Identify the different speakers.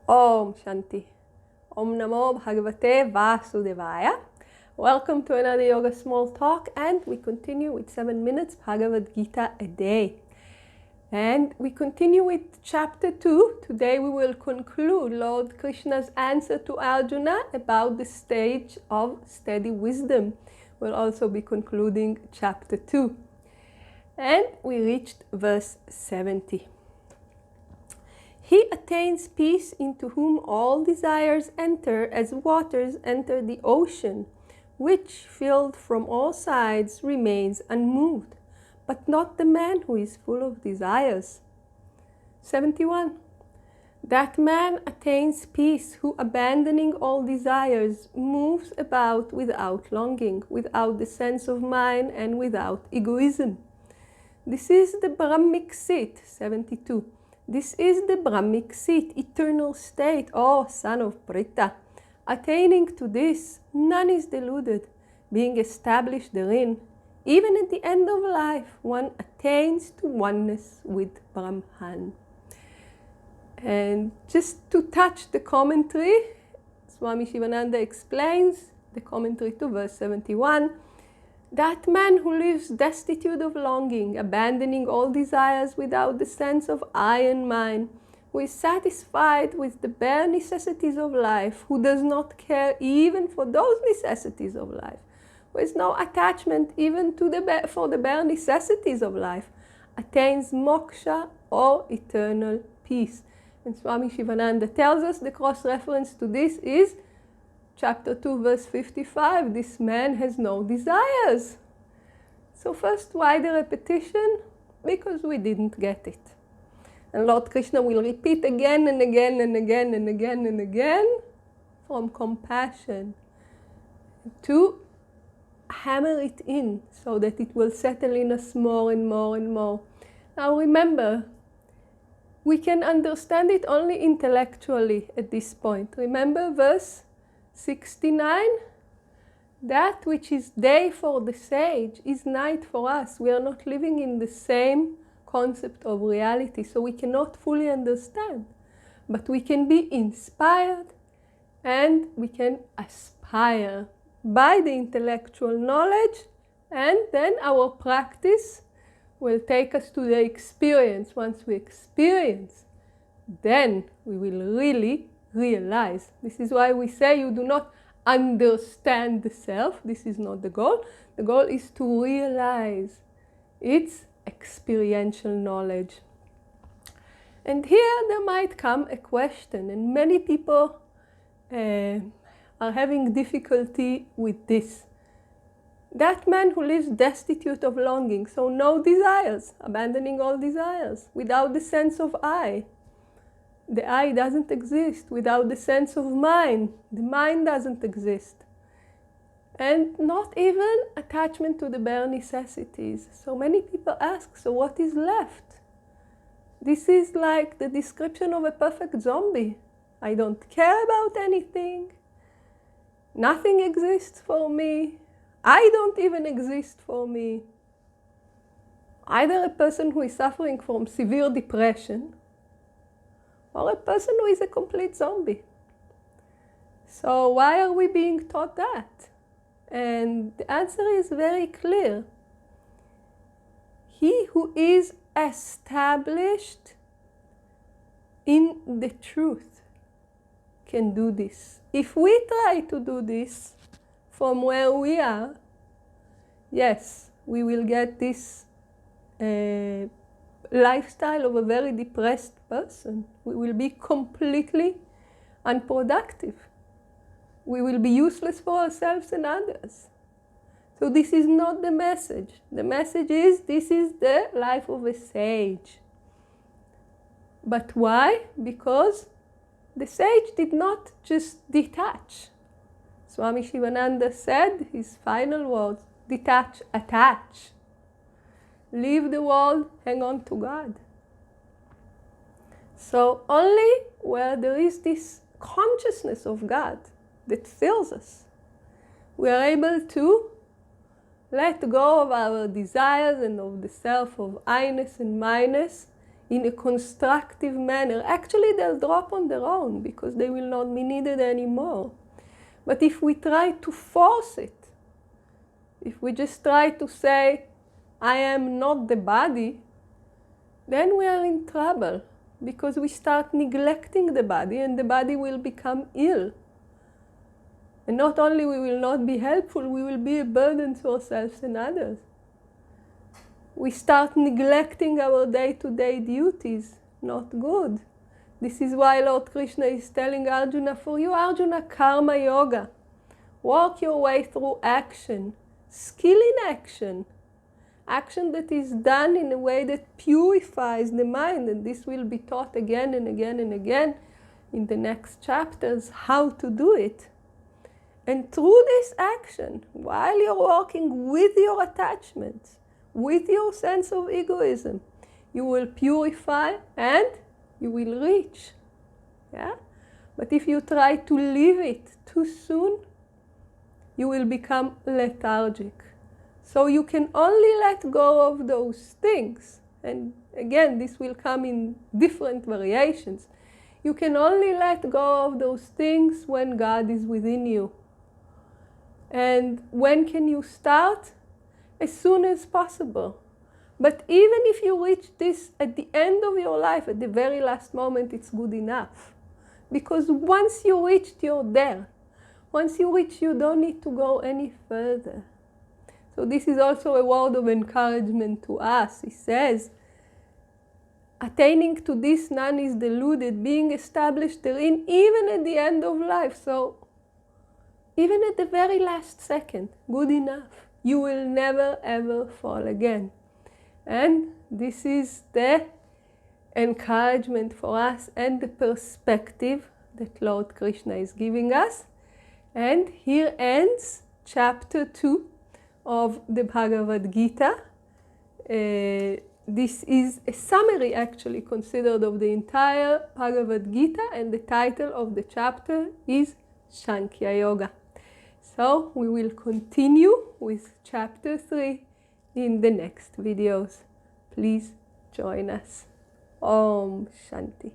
Speaker 1: Om Shanti. Om Namo Bhagavate Vasudevaya. Welcome to another Yoga Small Talk, and we continue with 7 minutes Bhagavad Gita a day. And we continue with chapter 2. Today we will conclude Lord Krishna's answer to Arjuna about the stage of steady wisdom. We'll also be concluding chapter 2. And we reached verse 70. He attains peace into whom all desires enter as waters enter the ocean, which, filled from all sides, remains unmoved, but not the man who is full of desires. 71. That man attains peace who, abandoning all desires, moves about without longing, without the sense of mine, and without egoism. This is the Brahmic seat. 72. This is the Brahmic seat, eternal state, O son of Pritha. Attaining to this, none is deluded, being established therein. Even at the end of life, one attains to oneness with Brahman. And just to touch the commentary, Swami Shivananda explains the commentary to verse 71. That man who lives destitute of longing, abandoning all desires without the sense of I and mine, who is satisfied with the bare necessities of life, who does not care even for those necessities of life, who has no attachment even to for the bare necessities of life, attains moksha or eternal peace. And Swami Shivananda tells us the cross-reference to this is Chapter 2, verse 55, this man has no desires. So first, why the repetition? Because we didn't get it. And Lord Krishna will repeat again and again and again and again and again from compassion to hammer it in so that it will settle in us more and more and more. Now remember, we can understand it only intellectually at this point. Remember verse 69, that which is day for the sage is night for us. We are not living in the same concept of reality, so we cannot fully understand. But we can be inspired and we can aspire by the intellectual knowledge, and then our practice will take us to the experience. Once we experience, then we will really realize. This is why we say you do not understand the self. This is not the goal. The goal is to realize. It's experiential knowledge. And here there might come a question, and many people are having difficulty with this. That man who lives destitute of longing, so no desires, abandoning all desires, without the sense of I. The I doesn't exist without the sense of mind. The mind doesn't exist. And not even attachment to the bare necessities. So many people ask, so what is left? This is like the description of a perfect zombie. I don't care about anything. Nothing exists for me. I don't even exist for me. Either a person who is suffering from severe depression, or a person who is a complete zombie. So why are we being taught that? And the answer is very clear. He who is established in the truth can do this. If we try to do this from where we are, yes, we will get this lifestyle of a very depressed person. We will be completely unproductive. We will be useless for ourselves and others. So this is not the message. The message is, this is the life of a sage. But why? Because the sage did not just detach. Swami Shivananda said his final words, detach, attach. Leave the world, hang on to God. So only where there is this consciousness of God that fills us, we are able to let go of our desires and of the self of I-ness and mine-ness in a constructive manner, actually they'll drop on their own because they will not be needed anymore. But if we try to force it, if we just try to say, I am not the body, then we are in trouble because we start neglecting the body and the body will become ill. And not only we will not be helpful, we will be a burden to ourselves and others. We start neglecting our day-to-day duties. Not good. This is why Lord Krishna is telling Arjuna, for you, Arjuna, karma yoga. Walk your way through action. Skill in action. Action that is done in a way that purifies the mind. And this will be taught again and again and again in the next chapters, how to do it. And through this action, while you're working with your attachments, with your sense of egoism, you will purify and you will reach. Yeah? But if you try to leave it too soon, you will become lethargic. So you can only let go of those things. And again, this will come in different variations. You can only let go of those things when God is within you. And when can you start? As soon as possible. But even if you reach this at the end of your life, at the very last moment, it's good enough. Because once you reached, you're there. Once you reach, you don't need to go any further. So this is also a word of encouragement to us. He says, attaining to this none is deluded, being established therein even at the end of life. So even at the very last second, good enough. You will never ever fall again. And this is the encouragement for us and the perspective that Lord Krishna is giving us. And here ends chapter 2 of the Bhagavad Gita. This is a summary actually considered of the entire Bhagavad Gita, and the title of the chapter is Sankhya Yoga. So we will continue with chapter 3 in the next videos. Please join us. Om Shanti.